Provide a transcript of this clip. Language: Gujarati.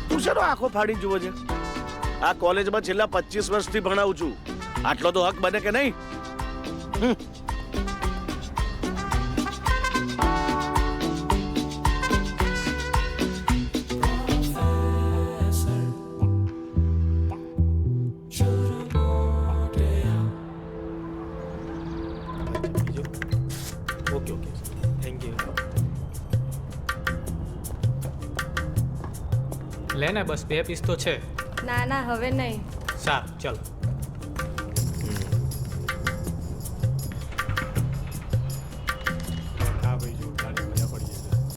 તું શેનો આંખો ફાડી જુઓ છે? આ કોલેજમાં છેલ્લા 25 વર્ષથી ભણાવું છું. આટલો તો હક બને કે નહીં? Okay okay thank you. લે ને બસ 2 પીસ તો છે. ના ના હવે નહીં. સારું ચલો.